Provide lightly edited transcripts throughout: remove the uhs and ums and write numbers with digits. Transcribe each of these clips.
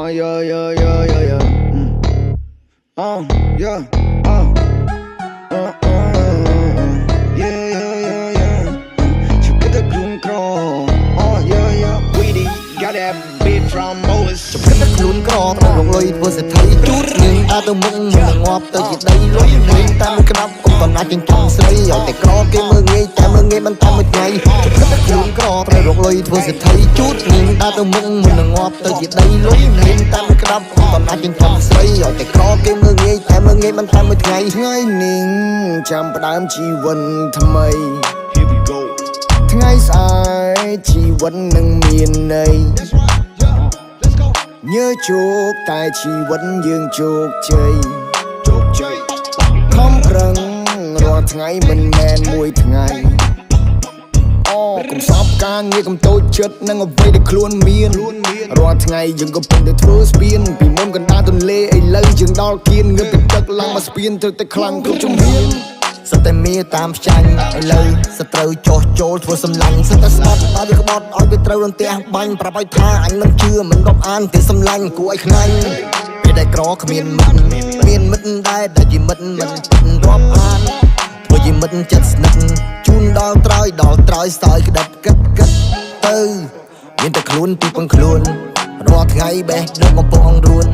yeah, yeah, yeah, yeah, yeah. Yeah. Yeah, yeah, yeah, yeah. She put the gloom crawl. Yeah, yeah. Weedy got that beat from Moses. ព្រឹកខ្លួនក្រត្រូវរងលុយធ្វើសេដ្ឋីជូតនឹងដើរទៅមុខមិនងាប់ទៅជាដីលុយលេងតាមក្តាប់កុំតណាចិញ្ចឹមស្រីឲ្យតែក្រគេមើលងាយតែមើលងាយមិនតាមមួយថ្ងៃព្រឹកខ្លួនក្រត្រូវរងលុយធ្វើសេដ្ឋីជូតនឹងដើរទៅមុខមិនងាប់ទៅជាដីលុយលេងតាមក្តាប់កុំតណាចិញ្ចឹមស្រីឲ្យតែក្រគេមើលងាយតែមើលងាយមិនតាមមួយថ្ងៃថ្ងៃនេះចាំផ្ដើមជីវិតថ្មី Here we go. ថ្ងៃស្អែកជីវិតនឹងមានន័យញើជោគតែជីវិតយើងជោគជ័យខំប្រឹងរាល់ថ្ងៃមិនមែនមួយថ្ងៃកុំសពការងារកុំតូចចិត្តនឹងអ្វីដែលខ្លួនមានរាល់ថ្ងៃយើងកំពុងតែធ្វើស្ពានពីមុំកណ្ដាលទន្លេឥឡូវយើងដល់គៀនងើបពីទឹកឡើងមកស្ពានត្រូវតែខ្លាំងគ្រប់ជំហានសិតតែមានតាមផ្ចាញ់ឥឡូវសត្រូវចោះចូលធ្វើសម្លាញ់សិតតែស្បត់ដល់វាក្បត់ឲ្យវាត្រូវរន្ទះបាញ់ប្រាប់ឲ្យថាអញមិនជឿមិនរាប់អានទេសម្លាញ់គួរឲ្យខ្លាញ់ពេលដែលក្រគ្មានមិត្តមានមិត្តដែរដែលជាមិត្តមិនរាប់អានធ្វើជាមិត្តចិត្តស្និទ្ធជូនដល់ត្រើយសើយក្តិតគិតទៅមានតែខ្លួនពីពឹងខ្លួនរាល់ថ្ងៃបេះដូងកំពុងរួន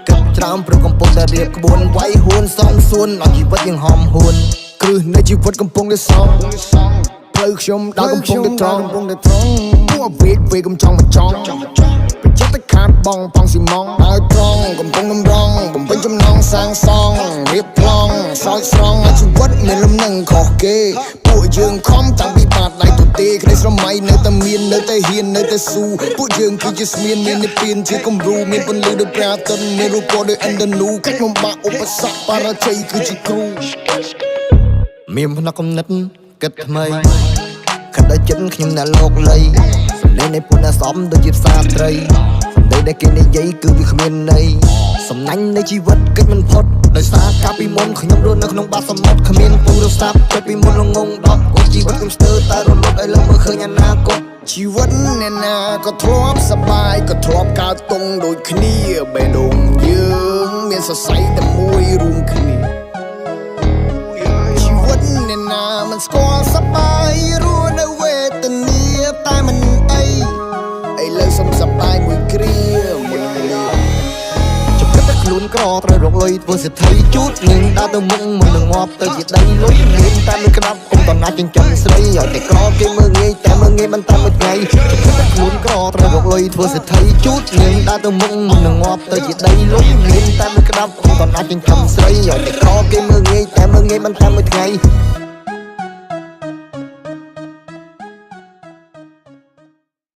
គិតច្រើនព្រោះកំពុងតែរៀបក្បួនវាយហួនសំសួនឲ្យជីវិតយើងហំហួនគ្រឹះនៃជីវិតកំពុងតែសងផ្លូវខ្ញុំដើរកំពុងតែត្រង់ពួកវេកំចង់មកចង់ប្រជិតតែខាតបងប៉ងស៊ីម៉ងដើរត្រង់កំពុងដំរងបំពេញចំណងសាងសង់រៀបប្លង់សោយស្រង់ជីវិតមានលំនឹងខុសគេពួកយើងខំតាំងពីបាតដៃទៅទេក្តីស្រមៃនៅតែមាននៅតែហ៊ាននៅតែស៊ូពួកយើងគឺជាស្មៀនមាននិព្វានជាគំរូមានពន្លឺដោយព្រះអាទិត្យមានរូបពណ៌ដោយឥន្ទនូកិច្ចបំបាក់ឧបសគ្គបរាជ័យគឺជាគ្រូមានផ្នែកគំនិតគិតថ្មីខិតដល់ចិត្តខ្ញុំអ្នកលោកលៃសម្លេងនៃពួកអ្នកសំដូចជាផ្សារត្រីសម្ដីដែលគេនិយាយគឺវាគ្មានន័យសំណាញ់នៃជីវិតកិច្ចមិនផុតដោយសារកាលពីមុនខ្ញុំរស់នៅក្នុងបាតសមុទ្រគ្មានទូរស័ព្ទចិត្តពីមុនងងដប់អូជីវិតខ្ញុំស្ទើរតែរលត់ឲ្យលើមើលឃើញអនាគតជីវិតអ្នកណាក៏ធ្លាប់សប្បាយក៏ធ្លាប់កើតទុំដូចគ្នាបេះដូងយើងមានសរសៃតែមួយរួមគ្នាអ្នកណាមិនស្គាល់សប្បាយរស់នៅវេទនាតែមិនអីឥឡូវសុំសប្បាយមួយគ្រាមួយលាជប់តែខ្លួនក្រត្រូវរកលុយធ្វើសេដ្ឋីជូតនឹងដើរទៅមុខមិននឹងងាប់ទៅជាដីលុយលេងតាមមួយក្តាប់កុំតណាចិញ្ចឹមស្រីឲ្យតែក្រគេមើលងាយតែមើលងាយមិនតាមមួយថ្ងៃជប់តែខ្លួនក្រត្រូវរកលុយធ្វើសេដ្ឋីជូតនឹងដើរទៅមុខមិននឹងងាប់ទៅជាដីលុយលេងតាមមួយក្តាប់កុំតណាចិញ្ចឹមស្រីឲ្យតែក្រគេមើលងាយតែមើលងាយមិនតាមមួយថ្ងៃ